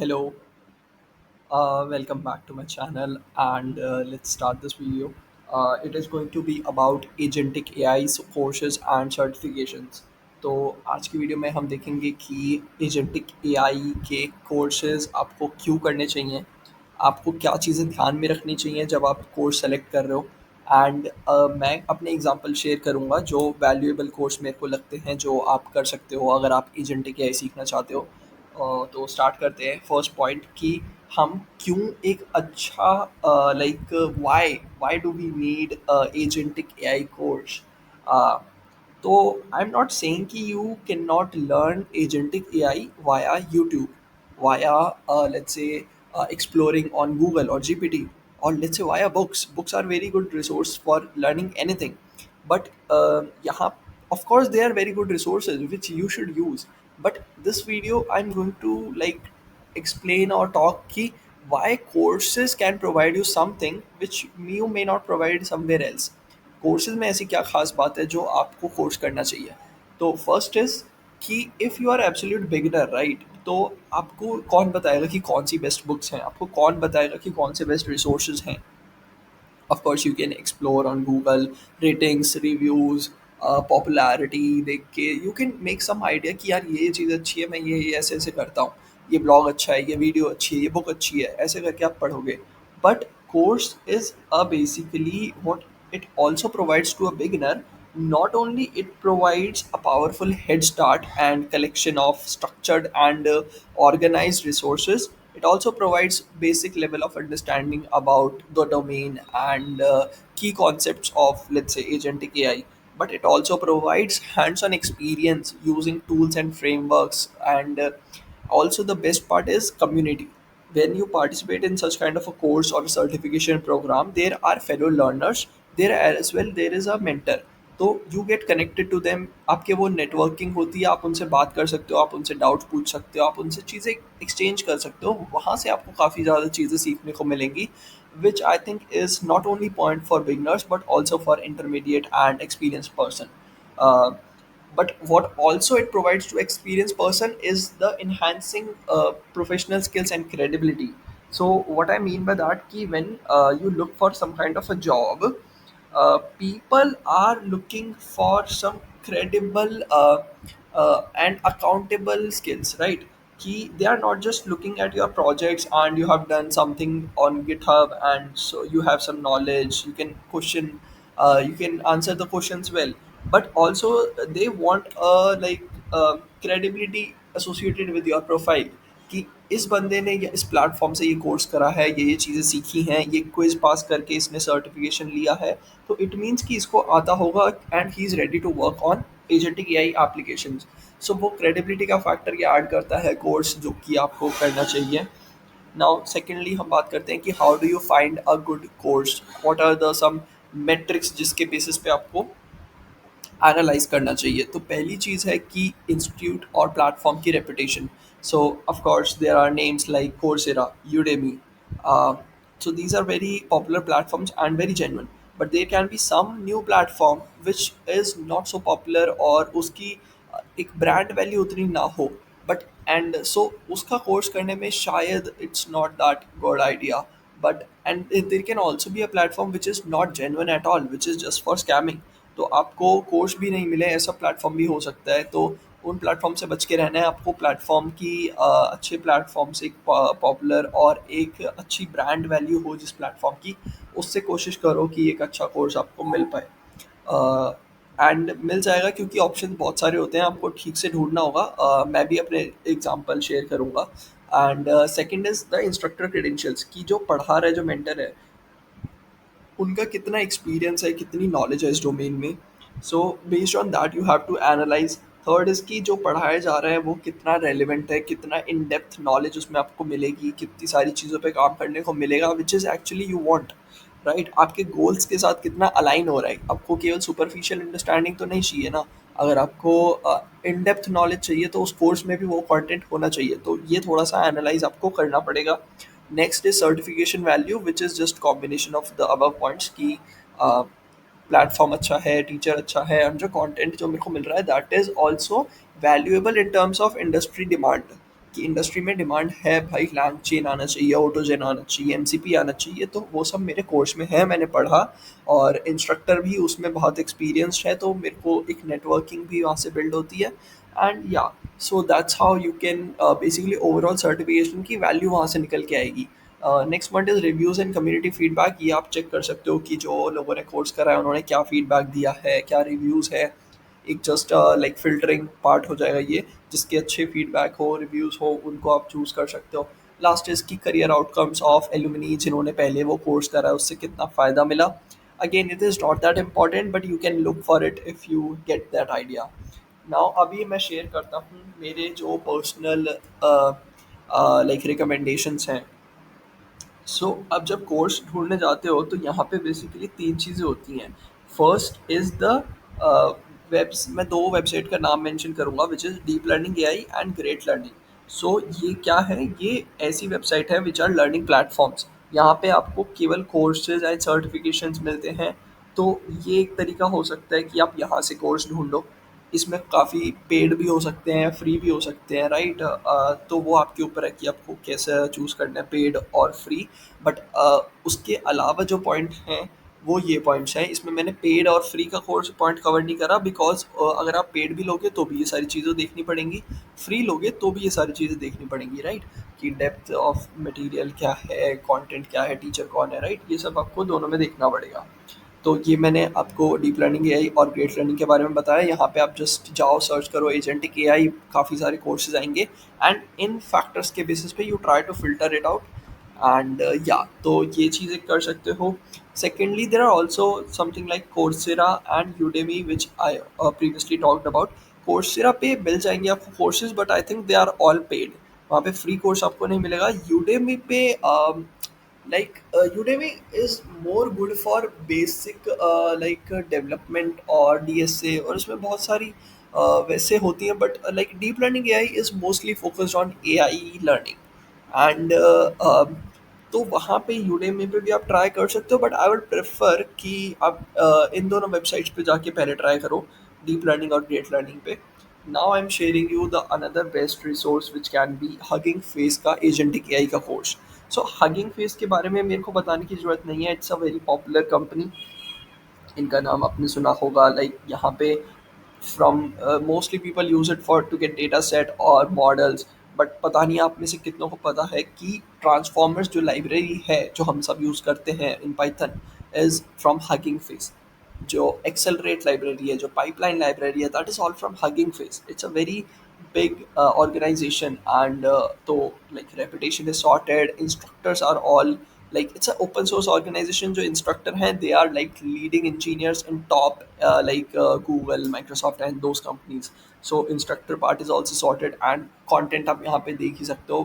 Hello, welcome back to my channel and let's start this video. It is going to be about agentic AI courses and certifications. तो आज की video में हम देखेंगे कि agentic AI के courses आपको क्यों करने चाहिए, आपको क्या चीज़ें ध्यान में रखनी चाहिए जब आप कोर्स सेलेक्ट कर रहे हो एंड मैं अपने एग्जांपल शेयर करूंगा जो वैल्यूएबल कोर्स मेरे को लगते हैं जो आप कर सकते हो अगर आप एजेंटिक एआई सीखना चाहते हो। तो स्टार्ट करते हैं फर्स्ट पॉइंट कि हम क्यों एक अच्छा like why why do we need agentic AI course. तो आई एम नॉट सेइंग कि you can not learn agentic AI via YouTube, via let's say exploring on Google or GPT, or let's say via books. Books are very good resource for learning anything. But यहाँ, of course, they are very good resources which you should use. But this video, I'm going to like explain or talk कि why courses can provide you something which you may not provide somewhere else. Courses में ऐसी क्या खास बात है जो आपको course करना चाहिए? तो फर्स्ट इज कि if you are absolute beginner, right, तो आपको कौन बताएगा कि कौन सी बेस्ट बुक्स हैं, आपको कौन बताएगा कि कौन से बेस्ट रिसोर्सेज हैं? Of course you can explore on Google ratings, reviews, popularity देख के you can make some idea कि यार ये चीज़ अच्छी है, मैं ये ऐसे ऐसे करता हूँ, ये ब्लॉग अच्छा है, ये वीडियो अच्छी है, ये बुक अच्छी है, ऐसे करके आप पढ़ोगे. But course is a basically what it also provides to a beginner. Not only it provides a powerful head start and collection of structured and organized resources, it also provides basic level of understanding about the domain and key concepts of, let's say, agentic AI. But it also provides hands-on experience using tools and frameworks. And also the best part is community. When you participate in such kind of a course or a certification program, there are fellow learners. There as well there is a mentor. तो you get connected to them, आपके वो networking होती है, आप उनसे बात कर सकते हो, आप उनसे डाउट्स पूछ सकते हो, आप उनसे चीज़ें एक्सचेंज कर सकते हो, वहाँ से आपको काफ़ी ज़्यादा चीज़ें सीखने को मिलेंगी, which I think is not only point for beginners but also for intermediate and experience person. But what also it provides to experienced person is the enhancing professional skills and credibility. So what I mean by that ki when you look for some kind of a job, people are looking for some credible and accountable skills, right? Ki they are not just looking at your projects and you have done something on GitHub and so you have some knowledge, you can question, you can answer the questions well, but also they want credibility associated with your profile कि इस बंदे ने इस platform से ये course करा है, ये चीज़ें सीखी हैं, ये क्विज पास करके इसने सर्टिफिकेशन लिया है, तो इट मीन्स कि इसको आता होगा and he is ready to work on agentic AI applications. So वो क्रेडिबिलिटी का फैक्टर ये ऐड करता है कोर्स जो कि आपको करना चाहिए. नाउ सेकेंडली हम बात करते हैं कि how do you find a good course, what are the some metrics जिसके बेसिस पे आपको एनालाइज करना चाहिए. तो पहली चीज़ है कि इंस्टीट्यूट और प्लेटफॉर्म की reputation. So of course there are names like Coursera, Udemy. So these are very popular platforms and very genuine. But there can be some new platform which is not so popular और उसकी एक brand value उतनी ना हो, but and so उसका course करने में शायद it's not that good idea. But and there can also be a platform which is not genuine at all, which is just for scamming. तो आपको कोर्स भी नहीं मिले ऐसा प्लेटफॉर्म भी हो सकता है. तो उन प्लेटफॉर्म से बच के रहना है आपको. प्लेटफॉर्म की अच्छे प्लेटफॉर्म से एक पॉपुलर और एक अच्छी ब्रांड वैल्यू हो जिस प्लेटफॉर्म की, उससे कोशिश करो कि एक अच्छा कोर्स आपको मिल पाए. एंड मिल जाएगा क्योंकि ऑप्शन बहुत सारे होते हैं, आपको ठीक से ढूंढना होगा. मैं भी अपने एग्जांपल शेयर करूंगा. And second is the instructor credentials की जो पढ़ा रहा है, जो मेंटर है, उनका कितना एक्सपीरियंस है, कितनी नॉलेज है इस डोमेन में. So based on that you have to analyse. Third is कि जो पढ़ाया जा रहा है वो कितना रेलिवेंट है, कितना इन डेप्थ नॉलेज उसमें आपको मिलेगी, कितनी सारी चीज़ों पे काम करने को मिलेगा which is actually you want, right. आपके गोल्स के साथ कितना अलाइन हो रहा है. आपको केवल सुपरफिशियल अंडरस्टैंडिंग तो नहीं चाहिए ना. अगर आपको इन डेप्थ नॉलेज चाहिए तो उस कोर्स में भी वो कंटेंट होना चाहिए. तो ये थोड़ा सा एनालाइज आपको करना पड़ेगा. Next is certification value which is just combination of the above points की प्लेटफॉर्म अच्छा है, टीचर अच्छा है, और जो कंटेंट जो मेरे को मिल रहा है that is also valuable in terms of industry demand. कि इंडस्ट्री में डिमांड है भाई, लैंग चेन आना चाहिए, ऑटोजेन आना चाहिए, एमसीपी आना चाहिए, तो वो सब मेरे कोर्स में है, मैंने पढ़ा। और इंस्ट्रक्टर भी उसमें बहुत एक्सपीरियंस्ड है, तो मेरे को एक नेटवर्किंग भी वहाँ से बिल्ड होती है। एंड या, so that's how you can basically overall certification की वैल्यू वहाँ से निकल के आएगी। Next point is reviews and community feedback. ये आप चेक कर सकते हो कि जो लोगों ने कोर्स करा है उन्होंने क्या फीडबैक दिया है, क्या रिव्यूज़ है। एक जस्ट लाइक फिल्टरिंग पार्ट हो जाएगा ये, जिसके अच्छे फीडबैक हो, रिव्यूज़ हो, उनको आप चूज़ कर सकते हो। लास्ट इज की करियर आउटकम्स ऑफ एलुमनी, जिन्होंने पहले वो कोर्स करा है उससे कितना फ़ायदा मिला। Again it is not that important, but you can look for it if you get that idea. Now अभी मैं शेयर करता हूँ मेरे जो पर्सनल लाइक रिकमेंडेशंस हैं। अब जब कोर्स ढूँढने जाते हो तो यहाँ पे बेसिकली 3 चीज़ें होती हैं। फर्स्ट इज़ द वेब्स मैं 2 वेबसाइट का नाम मेंशन करूँगा, which is deep learning AI and great learning. ये क्या है? ये ऐसी वेबसाइट है व्हिच आर लर्निंग प्लेटफ़ॉर्म्स। यहाँ पे आपको केवल कोर्सेज़ एंड सर्टिफ़िकेशंस मिलते हैं। तो ये एक तरीका हो सकता है कि आप यहाँ से कोर्स ढूँढो। इसमें काफ़ी पेड भी हो सकते हैं, फ्री भी हो सकते हैं, राइट? तो वो आपके ऊपर है कि आपको कैसा चूज़ करना है, पेड और फ्री। बट उसके अलावा जो पॉइंट हैं वो ये पॉइंट्स हैं। इसमें मैंने पेड और फ्री का कोर्स पॉइंट कवर नहीं करा, बिकॉज अगर आप पेड भी लोगे तो भी ये सारी चीज़ें देखनी पड़ेंगी, फ्री लोगे तो भी ये सारी चीज़ें देखनी पड़ेंगी, राइट? कि डेप्थ ऑफ मटेरियल क्या है, कंटेंट क्या है, टीचर कौन है, राइट? ये सब आपको दोनों में देखना पड़ेगा। तो ये मैंने आपको डीप लर्निंग एआई और ग्रेट लर्निंग के बारे में बताया। यहाँ पे आप जस्ट जाओ, सर्च करो एजेंटिक एआई, काफ़ी सारे कोर्सेज आएंगे। एंड इन फैक्टर्स के बेसिस पे you try to filter it out. And yeah, तो ये चीज़ें कर सकते हो। Secondly there are also something like Coursera and Udemy, which I previously talked about. Coursera पे मिल जाएंगे आपको courses, but I think they are all paid. वहाँ पे फ्री कोर्स आपको नहीं मिलेगा। यूडेमी पे Udemy is more good for basic like development और DSA, और इसमें बहुत सारी वैसे होती हैं, but like deep learning AI is mostly focused on AI learning. And तो वहाँ पे यूडेमी पे भी आप ट्राई कर सकते हो, बट आई वुड प्रेफर कि आप इन दोनों वेबसाइट्स पे जाके पहले ट्राई करो, डीप लर्निंग और ग्रेट लर्निंग पे। Now I am sharing you the another best resource which can be hugging face का एजेंटिक एआई का कोर्स। हगिंग फेस के बारे में मेरे को बताने की ज़रूरत नहीं है, it's a very popular company. इनका नाम आपने सुना होगा, लाइक यहाँ पे from mostly people use it for to get data set और मॉडल्स। बट पता नहीं आप में से कितनों को पता है कि ट्रांसफॉर्मर्स जो लाइब्रेरी है जो हम सब यूज़ करते हैं in Python, is from hugging face. जो एक्सेलरेट लाइब्रेरी है, जो पाइपलाइन लाइब्रेरी है, that is all from hugging face. It's a very big organization, and so like reputation is sorted, instructors are all like, it's an open source organization, जो instructor हैं they are like leading engineers in top Google, Microsoft and those companies. So instructor part is also sorted, and content आप यहाँ पे देख ही सकते हो,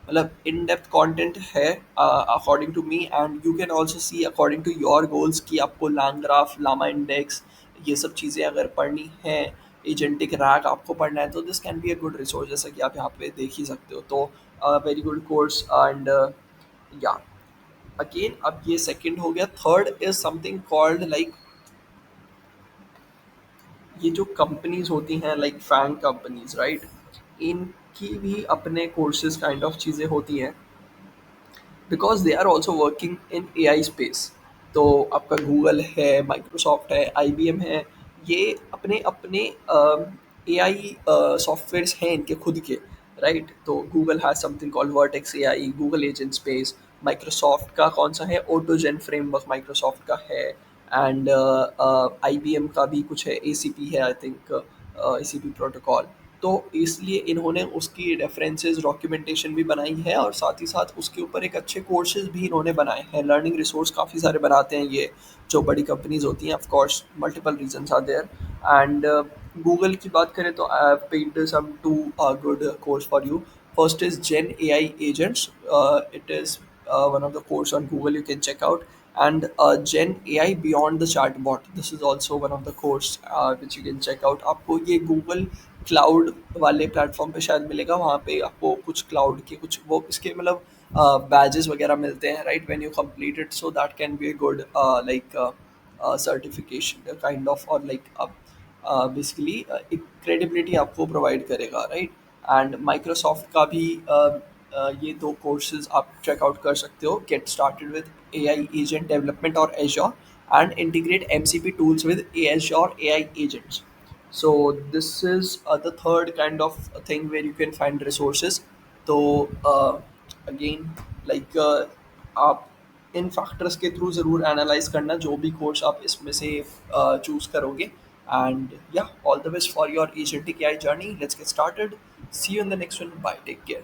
मतलब in depth content है according to me. And you can also see according to your goals कि आपको लैंग्राफ, लामा इंडेक्स, ये सब चीज़ें अगर पढ़नी है, एजेंटिक रैक आपको पढ़ना है, तो this can be a good resource, जैसा कि आप यहाँ पे देख ही सकते हो। तो वेरी गुड कोर्स। एंड या, अगेन अब ये सेकंड हो गया। Third is something called like, ये जो कंपनीज होती हैं लाइक फैंग कंपनीज, राइट? इनकी भी अपने कोर्सेज काइंड ऑफ चीज़ें होती हैं, because they are also working in A I space. तो आपका गूगल है, माइक्रोसॉफ्ट है, आई बी एम है, ये अपने अपने ए आई सॉफ्टवेयर्स हैं इनके खुद के, राइट? तो Google has something called vertex A I, Google agent space. Microsoft का कौन सा है? ऑटोजेन फ्रेमवर्क माइक्रोसॉफ्ट का है। एंड आई बी एम का भी कुछ है, ए सी पी है I think, A C P protocol. तो इसलिए इन्होंने उसकी रेफरेंसेस डॉक्यूमेंटेशन भी बनाई है, और साथ ही साथ उसके ऊपर एक अच्छे कोर्सेज भी इन्होंने बनाए हैं। लर्निंग रिसोर्स काफ़ी सारे बनाते हैं ये जो बड़ी कंपनीज होती हैं, of course multiple reasons are there. And Google की बात करें तो I have paid some two good course for you. First is gen A I agents, it is one of the course on Google you can check out. And Gen AI Beyond the Chatbot, this is also one of the course which you can check out. आपको ये Google cloud वाले platform पे शायद मिलेगा, वहाँ पे आपको कुछ क्लाउड के कुछ वो इसके मतलब बैजेस वगैरह मिलते हैं, right? When you complete it, so that can be a good like certification kind of, और लाइक बेसिकली एक क्रेडिबिलिटी आपको प्रोवाइड करेगा, राइट? एंड माइक्रोसॉफ्ट का भी ये दो कोर्सेज आप चेकआउट कर सकते हो, get started with AI agent development और Azure and integrate MCP tools with Azure A I agents. So this is the third kind of thing where you can find resources. तो again like आप इन factors के through ज़रूर analyse करना जो भी course आप इसमें से चूज करोगे. एंड या all the best for your agentic AI journey. Let's get started. See you in the next one. Bye. Take care.